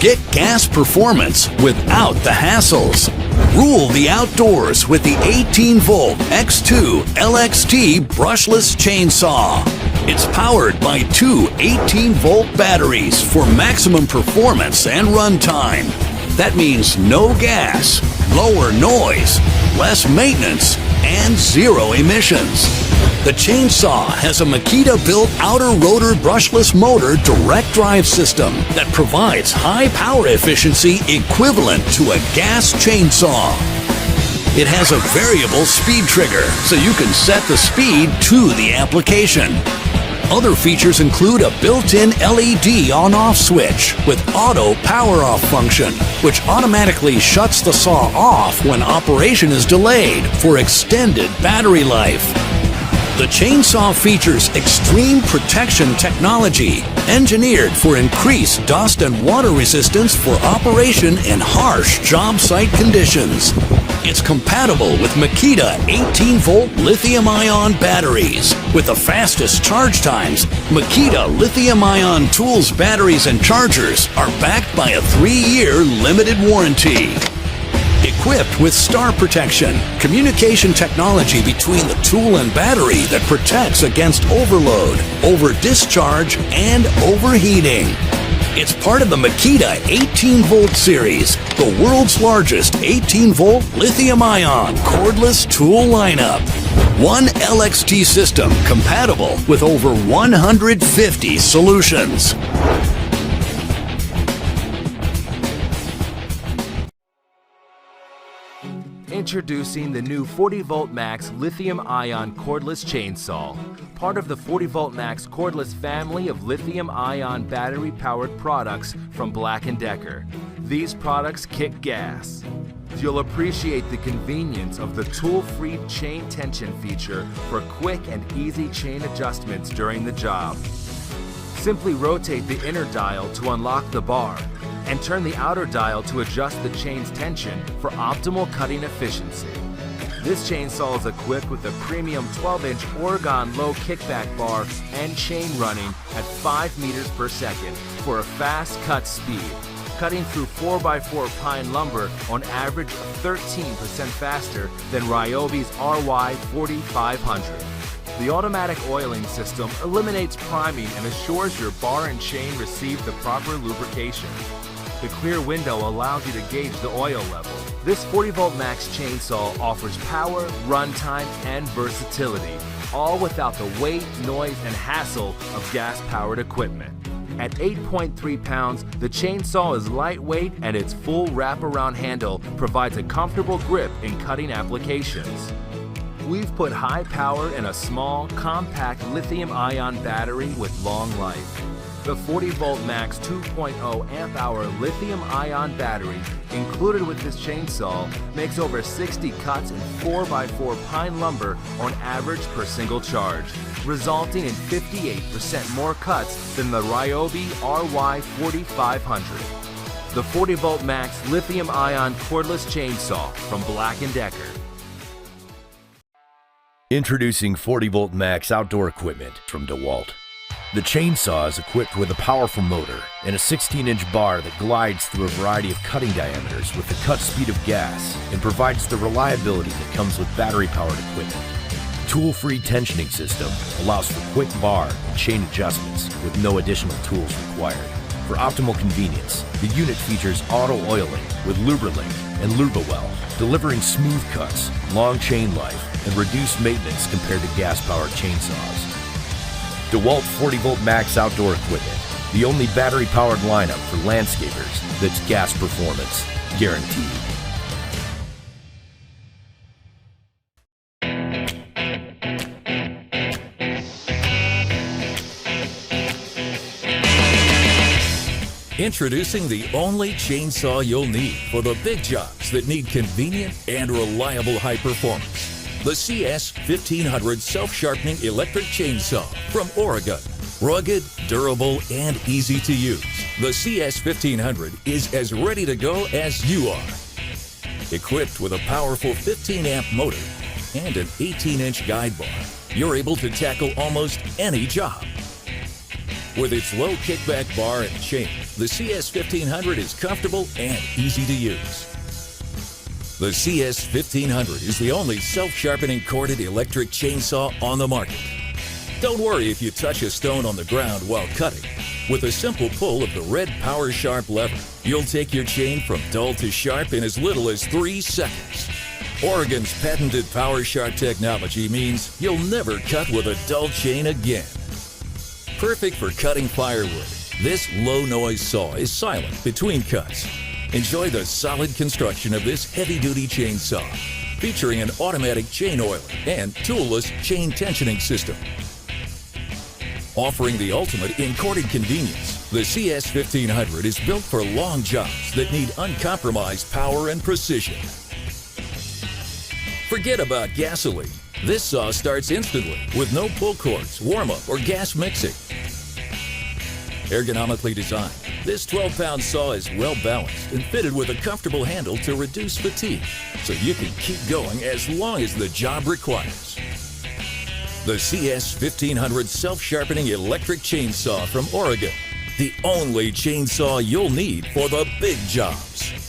Get gas performance without the hassles. Rule the outdoors with the 18-volt X2 LXT brushless chainsaw. It's powered by two 18-volt batteries for maximum performance and runtime. That means no gas, lower noise, less maintenance, and zero emissions. The chainsaw has a Makita-built outer rotor brushless motor direct drive system that provides high power efficiency equivalent to a gas chainsaw. It has a variable speed trigger, so you can set the speed to the application. Other features include a built-in LED on-off switch with auto power-off function, which automatically shuts the saw off when operation is delayed for extended battery life. The chainsaw features extreme protection technology, engineered for increased dust and water resistance for operation in harsh job site conditions. It's compatible with Makita 18-volt lithium-ion batteries. With the fastest charge times, Makita lithium-ion tools, batteries, and chargers are backed by a 3-year limited warranty. Equipped with star protection, communication technology between the tool and battery that protects against overload, over-discharge, and overheating. It's part of the Makita 18-volt series, the world's largest 18-volt lithium-ion cordless tool lineup. One LXT system compatible with over 150 solutions. Introducing the new 40V Max lithium-ion cordless chainsaw, part of the 40V Max cordless family of lithium-ion battery-powered products from Black & Decker. These products kick gas. You'll appreciate the convenience of the tool-free chain tension feature for quick and easy chain adjustments during the job. Simply rotate the inner dial to unlock the bar, and turn the outer dial to adjust the chain's tension for optimal cutting efficiency. This chainsaw is equipped with a premium 12-inch Oregon low kickback bar and chain running at 5 meters per second for a fast cut speed, cutting through 4x4 pine lumber on average 13% faster than Ryobi's RY 4500. The automatic oiling system eliminates priming and assures your bar and chain receive the proper lubrication. The clear window allows you to gauge the oil level. This 40V Max chainsaw offers power, runtime, and versatility, all without the weight, noise, and hassle of gas-powered equipment. At 8.3 pounds, the chainsaw is lightweight, and its full wraparound handle provides a comfortable grip in cutting applications. We've put high power in a small, compact lithium-ion battery with long life. The 40V Max 2.0 amp-hour lithium-ion battery included with this chainsaw makes over 60 cuts in 4x4 pine lumber on average per single charge, resulting in 58% more cuts than the Ryobi RY 4500. The 40V Max lithium-ion cordless chainsaw from Black & Decker. Introducing 40V Max outdoor equipment from DeWalt. The chainsaw is equipped with a powerful motor and a 16-inch bar that glides through a variety of cutting diameters with the cut speed of gas and provides the reliability that comes with battery-powered equipment. Tool-free tensioning system allows for quick bar and chain adjustments with no additional tools required. For optimal convenience, the unit features auto oiling with Lubralink and Lubawell, delivering smooth cuts, long chain life, and reduced maintenance compared to gas-powered chainsaws. DeWalt 40V Max outdoor equipment, the only battery-powered lineup for landscapers that's gas performance guaranteed. Introducing the only chainsaw you'll need for the big jobs that need convenient and reliable high performance. The CS1500 self-sharpening electric chainsaw from Oregon. Rugged, durable, and easy to use. The CS1500 is as ready to go as you are. Equipped with a powerful 15-amp motor and an 18-inch guide bar, you're able to tackle almost any job. With its low kickback bar and chain, the CS1500 is comfortable and easy to use. The CS1500 is the only self-sharpening corded electric chainsaw on the market. Don't worry if you touch a stone on the ground while cutting. With a simple pull of the red Power Sharp lever, you'll take your chain from dull to sharp in as little as 3 seconds. Oregon's patented Power Sharp technology means you'll never cut with a dull chain again. Perfect for cutting firewood, this low-noise saw is silent between cuts. Enjoy the solid construction of this heavy-duty chainsaw, featuring an automatic chain oiler and toolless chain tensioning system. Offering the ultimate in corded convenience, the CS1500 is built for long jobs that need uncompromised power and precision. Forget about gasoline. This saw starts instantly with no pull cords, warm-up, or gas mixing. Ergonomically designed, this 12-pound saw is well-balanced and fitted with a comfortable handle to reduce fatigue, so you can keep going as long as the job requires. The CS1500 self-sharpening electric chainsaw from Oregon, the only chainsaw you'll need for the big jobs.